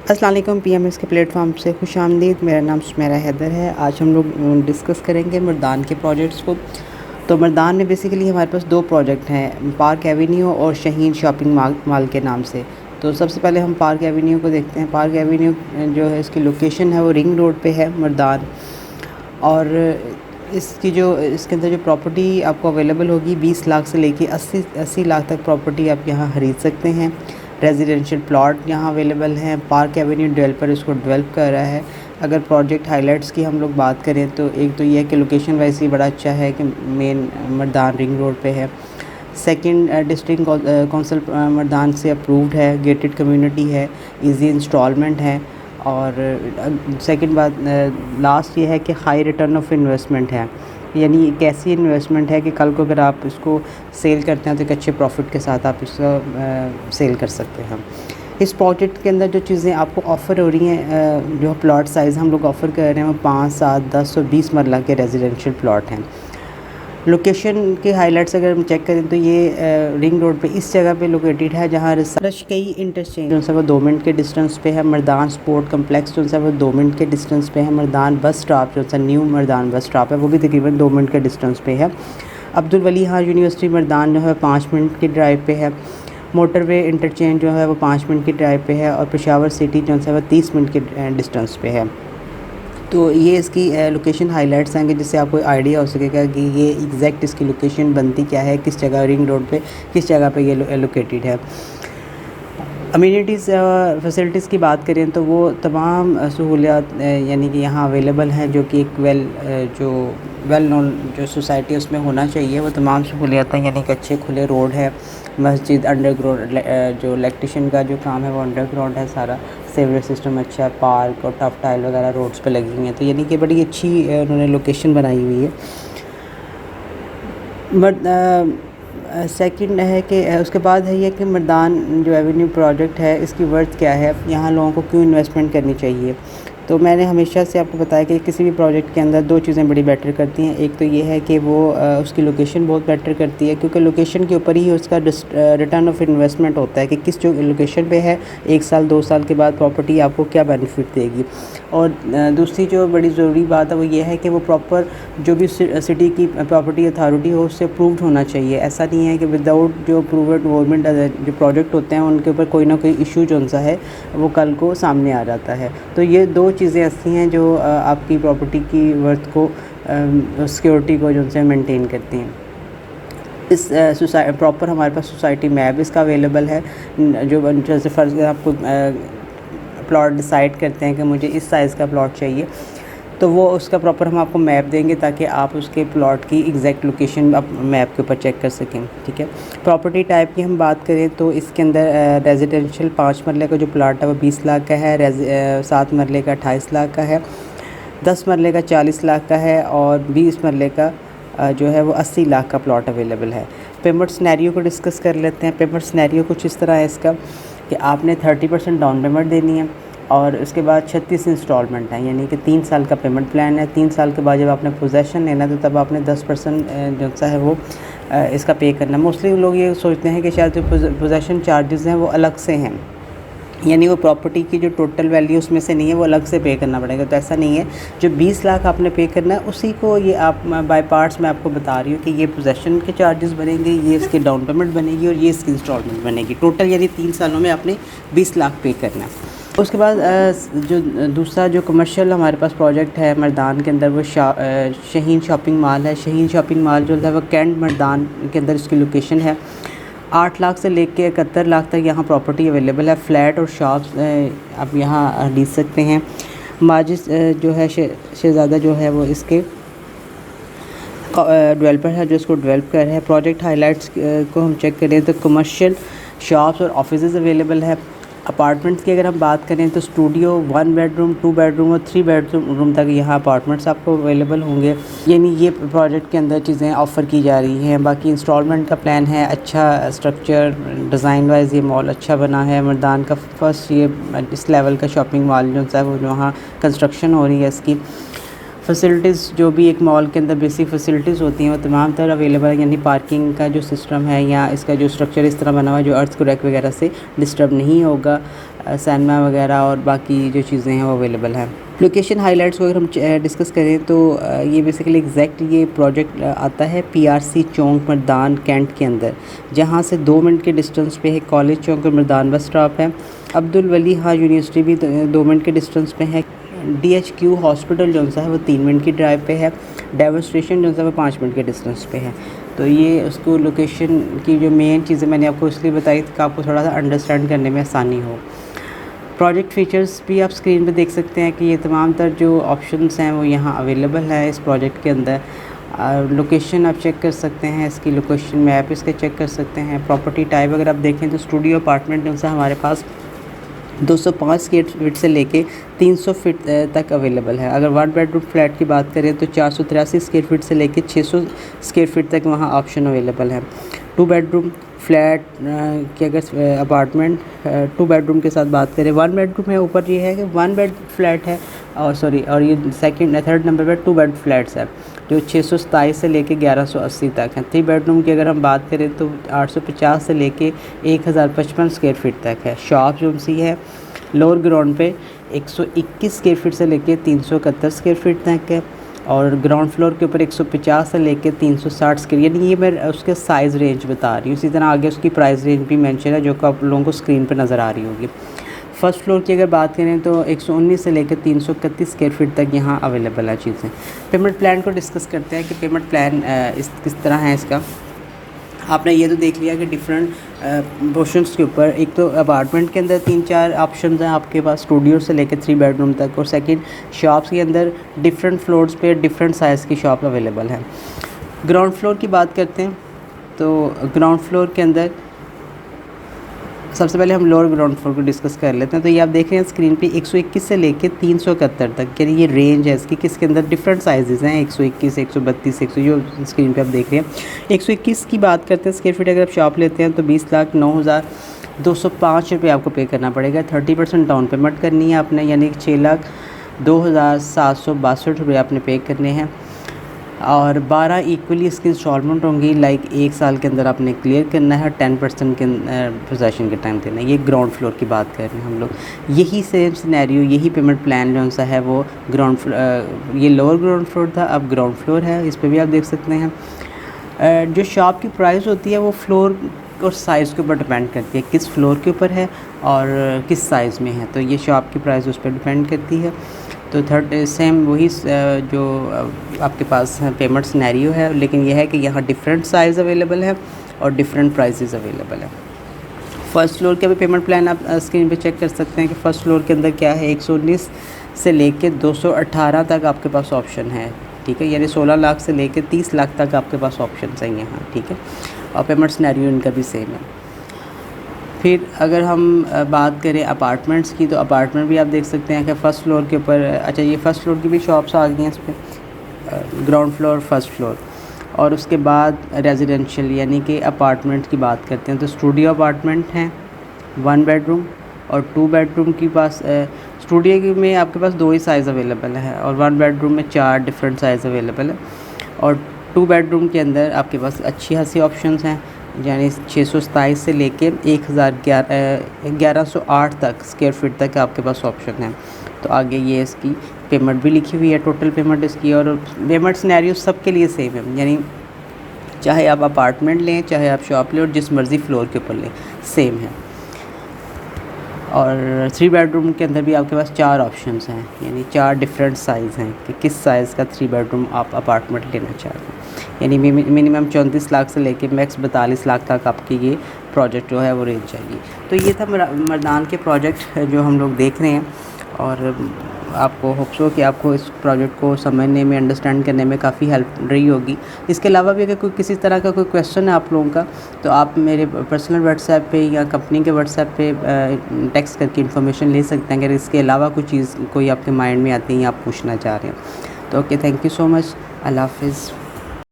अस्सलाम वालेकुम। पीएमएस के प्लेटफॉर्म से खुशामदीद। मेरा नाम सुमेरा हैदर है। आज हम लोग डिस्कस करेंगे मर्दान के प्रोजेक्ट्स को। तो मर्दान में बेसिकली हमारे पास दो प्रोजेक्ट हैं, पार्क एवेन्यू और शहीन शॉपिंग मॉल के नाम से। तो सबसे पहले हम पार्क एवेन्यू को देखते हैं। पार्क एवेन्यू जो है, इसकी लोकेशन है वो रिंग रोड पे है मर्दान। और इसके अंदर जो प्रॉपर्टी आपको अवेलेबल होगी 20 लाख से लेके 80 लाख तक प्रॉपर्टी आप यहाँ ख़रीद सकते हैं। रेजिडेंशियल प्लॉट यहाँ अवेलेबल हैं। पार्क एवेन्यू डेवलपर इसको डेवलप कर रहा है। अगर प्रोजेक्ट हाइलाइट्स की हम लोग बात करें तो एक तो ये है कि लोकेशन वैसे ही बड़ा अच्छा है कि मेन मर्दान रिंग रोड पे है। सेकंड, डिस्ट्रिक्ट कौंसिल मर्दान से अप्रूव्ड है, गेटेड कम्युनिटी है, इजी इंस्टॉलमेंट है। और सेकंड बात, लास्ट ये है कि हाई रिटर्न ऑफ इन्वेस्टमेंट है। यानी एक ऐसी इन्वेस्टमेंट है कि कल को अगर आप इसको सेल करते हैं तो एक अच्छे प्रॉफिट के साथ आप इसको सेल कर सकते हैं। इस प्रोजेक्ट के अंदर जो चीज़ें आपको ऑफ़र हो रही हैं, जो प्लॉट साइज़ हम लोग ऑफ़र कर रहे हैं वो 5, 7, 10 और 20 मरला के रेजिडेंशियल प्लॉट हैं। लोकेशन के हाइलाइट्स अगर हम चेक करें तो ये रिंग रोड पे इस जगह पे लोकेटेड है जहाँ रशकई इंटरचेंज जो है वो 2 मिनट के डिस्टेंस पे है। मर्दान स्पोर्ट कम्प्लेक्स जो है वो 2 मिनट के डिस्टेंस पे है। मर्दान बस स्टॉप जो है, न्यू मर्दान बस स्टॉप है, वो भी तकरीबन 2 मिनट के डिस्टेंस पे है। अब्दुल वली खान यूनिवर्सिटी मर्दान जो है 5 मिनट की ड्राइव पे है। मोटरवे इंटरचेंज जो है वो 5 मिनट की ड्राइव पे है। और पेशावर सिटी जो है वो 30 मिनट के डिस्टेंस पे है। तो ये इसकी लोकेशन हाइलाइट्स हैं कि जिससे आपको आइडिया हो सकेगा कि ये एग्जैक्ट इसकी लोकेशन बनती क्या है, किस जगह रिंग रोड पे किस जगह पे ये लोकेटेड है। अम्यूनिटीज़ फैसिलिटीज़ की बात करें तो वो तमाम सहूलियात यानी कि यहाँ अवेलेबल हैं, जो कि एक वेल नोन जो सोसाइटी है उसमें होना चाहिए। वो तमाम सहूलियात हैं, यानी कि अच्छे खुले रोड है, मस्जिद, अंडरग्राउंड जो इलेक्ट्रिशियन का जो काम है वो अंडरग्राउंड है सारा, सेवरेज सिस्टम अच्छा है, पार्क और टफ टाइल वगैरह रोड्स पे लगी हुई हैं। तो यानी कि बड़ी अच्छी उन्होंने लोकेशन बनाई हुई है। बट सेकंड है कि उसके बाद है ये कि मर्दान जो एवेन्यू प्रोजेक्ट है इसकी वर्थ क्या है, यहाँ लोगों को क्यों इन्वेस्टमेंट करनी चाहिए। तो मैंने हमेशा से आपको बताया कि किसी भी प्रोजेक्ट के अंदर दो चीज़ें बड़ी बेटर करती हैं। एक तो ये है कि वो उसकी लोकेशन बहुत बेटर करती है, क्योंकि लोकेशन के ऊपर ही उसका रिटर्न ऑफ इन्वेस्टमेंट होता है कि किस जो लोकेशन पे है 1 साल 2 साल के बाद प्रॉपर्टी आपको क्या बेनिफिट देगी। और दूसरी जो बड़ी ज़रूरी बात है वो ये है कि वो प्रॉपर जो भी सिटी की प्रॉपर्टी अथॉरिटी हो उससे अप्रूव्ड होना चाहिए। ऐसा नहीं है कि विदाउट जो अप्रूव्ड गवर्नमेंट जो प्रोजेक्ट होते हैं उनके ऊपर कोई ना कोई इशू जो सा है वो कल को सामने आ जाता है। तो ये दो चीज़ें ऐसी हैं जो आपकी प्रॉपर्टी की वर्थ को, सिक्योरिटी को जो से मेंटेन करती हैं। इस प्रॉपर हमारे पास सोसाइटी मैप इसका अवेलेबल है। जो जैसे फ़र्ज़ आपको प्लॉट डिसाइड करते हैं कि मुझे इस साइज़ का प्लॉट चाहिए, तो वो उसका प्रॉपर हम आपको मैप देंगे ताकि आप उसके प्लॉट की एग्जैक्ट लोकेशन आप मैप के ऊपर चेक कर सकें। ठीक है। प्रॉपर्टी टाइप की हम बात करें तो इसके अंदर रेजिडेंशियल 5 मरले का जो प्लॉट है वो 20 लाख का है, 7 मरले का 28 लाख का है, 10 मरले का 40 लाख का है और 20 मरले का जो है वो 80 लाख का प्लॉट अवेलेबल है। पेमेंट सिनेरियो को डिस्कस कर लेते हैं। पेमेंट सिनेरियो कुछ इस तरह है इसका कि आपने 30% डाउन पेमेंट देनी है और उसके बाद 36 इंस्टॉलमेंट हैं, यानी कि 3 साल का पेमेंट प्लान है। 3 साल के बाद जब आपने पोजेसन लेना तो तब आपने 10% जो सा है वो इसका पे करना। मोस्टली लोग ये सोचते हैं कि शायद जो पोजेसन चार्जेस हैं वो अलग से हैं, यानी वो प्रॉपर्टी की जो टोटल वैल्यू उसमें से नहीं है, वो अलग से पे करना पड़ेगा। तो ऐसा नहीं है। जो 20 लाख आपने पे करना है उसी को ये आप बाय पार्ट्स में आपको बता रही हूँ कि ये पोजेसन के चार्जेस बनेंगे, ये इसकी डाउन पेमेंट बनेगी और ये इसकी इंस्टॉलमेंट बनेगी। टोटल यानी 3 सालों में आपने 20 लाख पे करना है। उसके बाद जो दूसरा जो कमर्शियल हमारे पास प्रोजेक्ट है मर्दान के अंदर वो शहीन शॉपिंग मॉल है। शहीन शॉपिंग मॉल जो है वो कैंट मर्दान के अंदर इसकी लोकेशन है। 8 लाख से लेके 71 लाख तक यहाँ प्रॉपर्टी अवेलेबल है। फ्लैट और शॉप्स आप यहाँ लीज सकते हैं। माजिद जो है शहज़ादा जो है वो इसके डेवलपर है जो इसको डेवलप कर रहे हैं। प्रोजेक्ट हाइलाइट्स को हम चेक करें तो कमर्शियल, शॉप्स और ऑफिसेज़ अवेलेबल है। अपार्टमेंट्स की अगर हम बात करें तो स्टूडियो, 1 बेडरूम, 2 बेडरूम और 3 बेडरूम तक यहाँ अपार्टमेंट्स आपको अवेलेबल होंगे। यानी ये प्रोजेक्ट के अंदर चीज़ें ऑफ़र की जा रही हैं। बाकी इंस्टॉलमेंट का प्लान है, अच्छा स्ट्रक्चर, डिज़ाइन वाइज ये मॉल अच्छा बना है। मर्दान का फर्स्ट ये इस लेवल का शॉपिंग मॉल जो है वो वहाँ कंस्ट्रक्शन हो रही है। इसकी फैसिलिटीज़ जो भी एक मॉल के अंदर बेसिक फैसिलिटीज़ होती हैं वो तमाम तरह अवेलेबल है। यानी पार्किंग का जो सिस्टम है या इसका जो स्ट्रक्चर इस तरह बना हुआ है जो अर्थक्वेक वगैरह से डिस्टर्ब नहीं होगा। सिनेमा वगैरह और बाकी जो चीज़ें हैं वो अवेलेबल हैं। लोकेशन हाइलाइट्स को अगर हम डिस्कस करें तो ये बेसिकली एग्जैक्ट ये प्रोजेक्ट आता है PRC चौक मैदान कैंट के अंदर, जहाँ से 2 मिनट के डिस्टेंस पे है कॉलेज चौक और मैदान बस स्टॉप है। अब्दुल वली खां यूनिवर्सिटी भी 2 मिनट के डिस्टेंस पे है। DHQ हॉस्पिटल जो सा है वो 3 मिनट की ड्राइव पे है। डेमोस्ट्रेशन जो सा वो 5 मिनट के डिस्टेंस पे है। तो ये उसको लोकेशन की जो मेन चीज़ें मैंने आपको इसलिए बताई कि आपको थोड़ा सा अंडरस्टैंड करने में आसानी हो। प्रोजेक्ट फ़ीचर्स भी आप स्क्रीन पे देख सकते हैं कि ये तमाम तर जो ऑप्शंस हैं वो यहाँ अवेलेबल है इस प्रोजेक्ट के अंदर। लोकेशन आप चेक कर सकते हैं, इसकी लोकेशन मैप इसके चेक कर सकते हैं। प्रॉपर्टी टाइप अगर आप देखें तो स्टूडियो अपार्टमेंट जो सा हमारे पास 205 स्क्वायर फीट से लेके 300 फीट तक अवेलेबल है। अगर 1 बेडरूम फ्लैट की बात करें तो 483 स्क्वायर फीट से लेके 600 स्क्वायर फीट तक वहाँ ऑप्शन अवेलेबल है। 2 बेडरूम फ्लैट की अगर अपार्टमेंट 2 बेडरूम के साथ बात करें, 1 बेडरूम है, ऊपर ये है कि 1 बेड फ्लैट है और ये थर्ड नंबर पर 2 बेड फ्लैट्स है जो 627 से लेके 1180 तक हैं। 3 बेडरूम की अगर हम बात करें तो 850 से लेके 1055 स्क्वायर फीट तक है। शॉप जो सी है लोअर ग्राउंड पे 121 स्क्वायर फीट से लेके 371 स्क्वायर फीट तक है और ग्राउंड फ्लोर के ऊपर 150 से लेके 360 स्क्वायर, यानी ये मैं उसके साइज़ रेंज बता रही हूँ। इसी तरह आगे उसकी प्राइस रेंज भी मेंशन है जो कि आप लोगों को स्क्रीन पर नज़र आ रही होगी। फर्स्ट फ्लोर की अगर बात करें तो 119 से लेकर 331 स्क्वायर फीट तक यहाँ अवेलेबल है चीज़ें। पेमेंट प्लान को डिस्कस करते हैं कि पेमेंट प्लान किस तरह है इसका। आपने ये तो देख लिया कि डिफरेंट पोर्शंस के ऊपर, एक तो अपार्टमेंट के अंदर 3-4 ऑप्शंस हैं आपके पास स्टूडियो से लेकर 3 बेडरूम तक, और सेकंड शॉप्स के अंदर डिफरेंट फ्लोर्स पे डिफरेंट साइज़ की शॉप अवेलेबल है। ग्राउंड फ्लोर की बात करते हैं तो ग्राउंड फ्लोर के अंदर सबसे पहले हम लोअर ग्राउंड फ्लोर को डिस्कस कर लेते हैं। तो ये आप देख रहे हैं स्क्रीन पे 121 से लेके 371 तक, यानी ये रेंज है इसकी, किसके अंदर डिफरेंट साइजेस हैं 121, 132, 100 जो स्क्रीन पे आप देख रहे हैं। 121 की बात करते हैं स्क्वायर फीट अगर आप शॉप लेते हैं तो 20,09,205 रुपये आपको पे करना पड़ेगा। 30% डाउन पेमेंट करनी है आपने, यानी 6,02,762 रुपये आपने पे करने हैं और 12 इक्वली इसकी इंस्टॉलमेंट होंगी। लाइक 1 साल के अंदर आपने क्लियर करना है, 10% के पोजेसन के टाइम देना है। ये ग्राउंड फ्लोर की बात कर रहे हैं हम लोग। यही सेम सिनेरियो, यही पेमेंट प्लान जो सा है वो ग्राउंड ये लोअर ग्राउंड फ्लोर था, अब ग्राउंड फ्लोर है। इस पर भी आप देख सकते हैं जो शॉप की प्राइस होती है वो फ्लोर और साइज़ के ऊपर डिपेंड करती है, किस फ्लोर के ऊपर है और किस साइज़ में है, तो ये शॉप की प्राइस उस पर डिपेंड करती है। तो थर्ड सेम वही जो आपके पास पेमेंट सिनेरियो है, लेकिन यह है कि यहाँ डिफरेंट साइज़ अवेलेबल है और डिफरेंट प्राइसेस अवेलेबल है। फ़र्स्ट फ्लोर के भी पेमेंट प्लान आप स्क्रीन पे चेक कर सकते हैं कि फ़र्स्ट फ्लोर के अंदर क्या है। 119 से लेके 218 तक आपके पास ऑप्शन है, ठीक है, यानी 16 लाख से लेके 30 लाख तक आपके पास ऑप्शन हैं यहाँ, ठीक है, और पेमेंट सिनेरियो इनका भी सेम है। फिर अगर हम बात करें अपार्टमेंट्स की तो अपार्टमेंट भी आप देख सकते हैं कि फ़र्स्ट फ्लोर के ऊपर, अच्छा ये फ़र्स्ट फ्लोर की भी शॉप्स आ गई हैं इस पर, ग्राउंड फ्लोर फर्स्ट फ्लोर, और उसके बाद रेजिडेंशियल यानी कि अपार्टमेंट की बात करते हैं तो स्टूडियो अपार्टमेंट हैं 1 बेडरूम और 2 बेडरूम की पास स्टूडियो में आपके पास 2 ही साइज़ अवेलेबल है और 1 बेडरूम में 4 डिफरेंट साइज़ अवेलेबल है और 2 बेडरूम के अंदर आपके पास अच्छी खासी ऑप्शंस हैं, यानी 627 से लेके 1108 तक स्क्वायर फीट तक आपके पास ऑप्शन है। तो आगे ये इसकी पेमेंट भी लिखी हुई है, टोटल पेमेंट इसकी, और पेमेंट सिनेरियो सब के लिए सेम है, यानी चाहे आप अपार्टमेंट लें चाहे आप शॉप लें और जिस मर्ज़ी फ्लोर के ऊपर लें सेम है। और 3 बेडरूम के अंदर भी आपके पास 4 ऑप्शंस हैं, यानी 4 डिफरेंट साइज़ हैं कि किस साइज़ का 3 बेडरूम आप अपार्टमेंट लेना चाहते हैं, यानी मिनिमम 34 लाख से लेके मैक्स 42 लाख तक आपकी ये प्रोजेक्ट जो है वो रेंज जाएगी। तो ये था मर्दान के प्रोजेक्ट जो हम लोग देख रहे हैं और आपको होप्स हो कि आपको इस प्रोजेक्ट को समझने में, अंडरस्टैंड करने में काफ़ी हेल्प रही होगी। इसके अलावा भी अगर कोई किसी तरह का कोई क्वेश्चन है आप लोगों का तो आप मेरे पर्सनल व्हाट्सएप पे या कंपनी के व्हाट्सएप पे टेक्स्ट करके इन्फॉर्मेशन ले सकते हैं अगर इसके अलावा कोई चीज़ कोई आपके माइंड में आती है या आप पूछना चाह रहे हैं। तो okay, thank you so much, अल्लाह हाफ़िज़।